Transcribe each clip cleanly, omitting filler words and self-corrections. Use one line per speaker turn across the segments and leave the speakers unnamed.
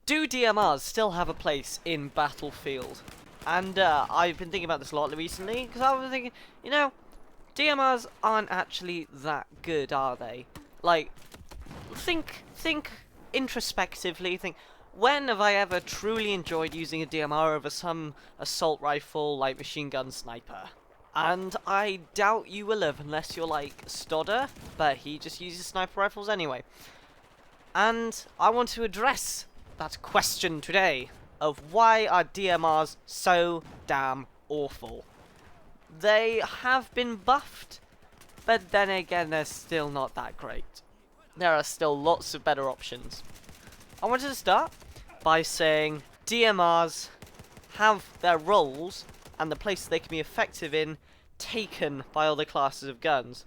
Do DMRs still have a place in Battlefield? And I've been thinking about this a lot recently, because I was thinking, you know, DMRs aren't actually that good, are they? Like, think introspectively, think, when have I ever truly enjoyed using a DMR over some assault rifle, like machine gun sniper? And I doubt you will have, unless you're like Stodder, but he just uses sniper rifles anyway. And I want to address that question today of why are DMRs so damn awful. They have been buffed, but then again they're still not that great. There are still lots of better options. I wanted to start by saying DMRs have their roles and the places they can be effective in taken by other classes of guns.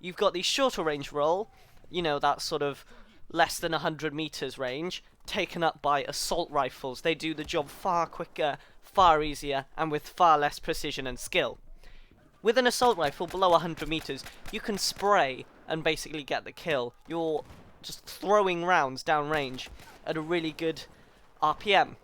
You've got the shorter range role, you know, that sort of less than 100 meters range, taken up by assault rifles. They do the job far quicker, far easier, and with far less precision and skill. With an assault rifle below 100 meters, you can spray and basically get the kill. You're just throwing rounds downrange at a really good RPM.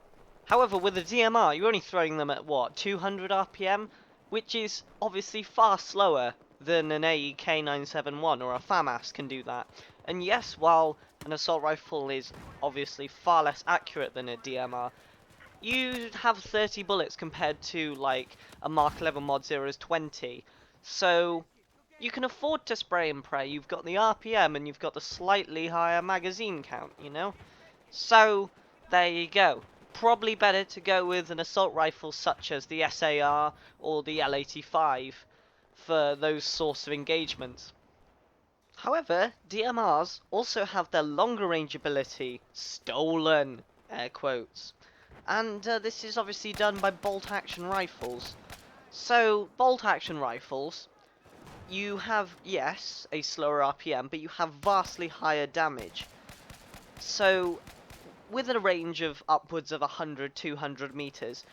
However, with a DMR, you're only throwing them at what, 200 RPM? Which is obviously far slower than an AEK 971 or a FAMAS can do that. And yes, while an assault rifle is obviously far less accurate than a DMR, you have 30 bullets compared to like a Mark 11 Mod 0's 20. So you can afford to spray and pray. You've got the RPM and you've got the slightly higher magazine count, you know? So there you go. Probably better to go with an assault rifle such as the SAR or the L85 for those sorts of engagements. However, DMRs also have their longer range ability stolen, air quotes. And this is obviously done by bolt action rifles. So, bolt action rifles, you have, yes, a slower RPM, but you have vastly higher damage. So, with a range of upwards of 100, 200 meters,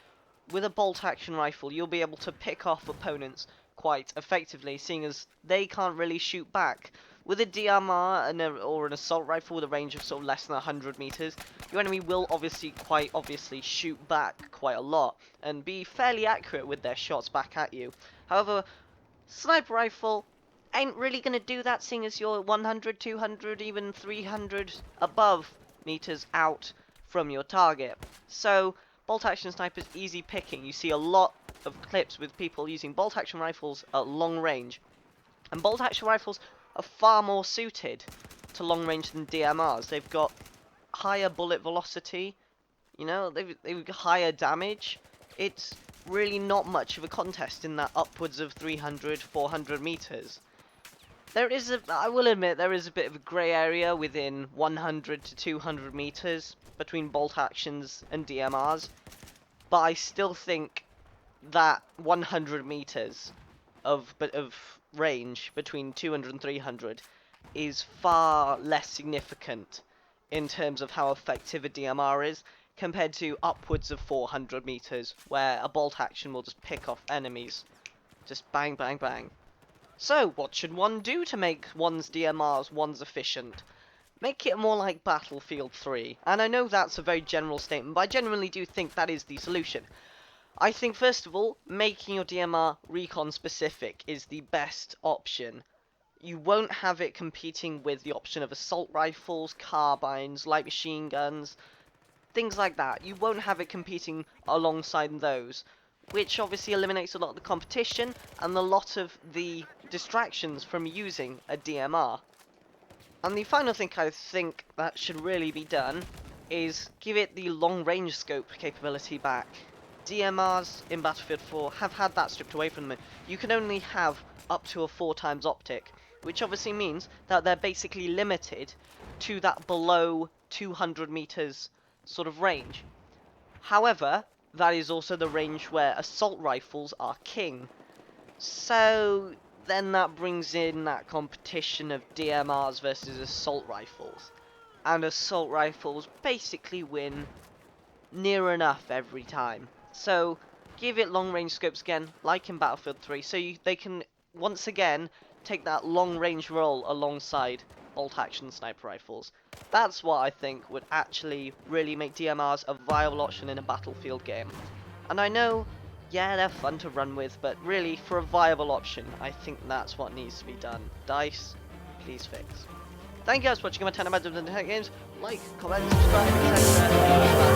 with a bolt action rifle, you'll be able to pick off opponents quite effectively, seeing as they can't really shoot back. With a DMR or an assault rifle with a range of sort of less than 100 meters, your enemy will quite obviously shoot back quite a lot and be fairly accurate with their shots back at you. However, sniper rifle ain't really going to do that, seeing as you're 100, 200, even 300 above meters out from your target. So, bolt action sniper is easy picking. You see a lot of clips with people using bolt action rifles at long range. And bolt action rifles are far more suited to long range than DMRs. They've got higher bullet velocity, you know, they've got higher damage. It's really not much of a contest in that upwards of 300, 400 meters. I will admit, there is a bit of a grey area within 100 to 200 meters between bolt actions and DMRs, but I still think that 100 meters of range between 200 and 300 is far less significant in terms of how effective a DMR is compared to upwards of 400 meters where a bolt action will just pick off enemies. Just bang, bang, bang. So, what should one do to make one's DMRs one's efficient? Make it more like Battlefield 3. And I know that's a very general statement, but I genuinely do think that is the solution. I think, first of all, making your DMR recon specific is the best option. You won't have it competing with the option of assault rifles, carbines, light machine guns, things like that. You won't have it competing alongside those, which obviously eliminates a lot of the competition and a lot of the distractions from using a DMR. And the final thing I think that should really be done is give it the long range scope capability back. DMRs in Battlefield 4 have had that stripped away from them. You can only have up to a 4x optic, which obviously means that they're basically limited to that below 200 meters sort of range. However, that is also the range where assault rifles are king. So then that brings in that competition of DMRs versus assault rifles. And assault rifles basically win near enough every time. So give it long range scopes again, like in Battlefield 3, so they can once again take that long range role alongside bolt-action sniper rifles. That's what I think would actually really make DMRs a viable option in a battlefield game. And I know, yeah, they're fun to run with, but really, for a viable option, I think that's what needs to be done. DICE, please fix. Thank you guys for watching my 10 of Tech Games. Like, comment, subscribe, etc.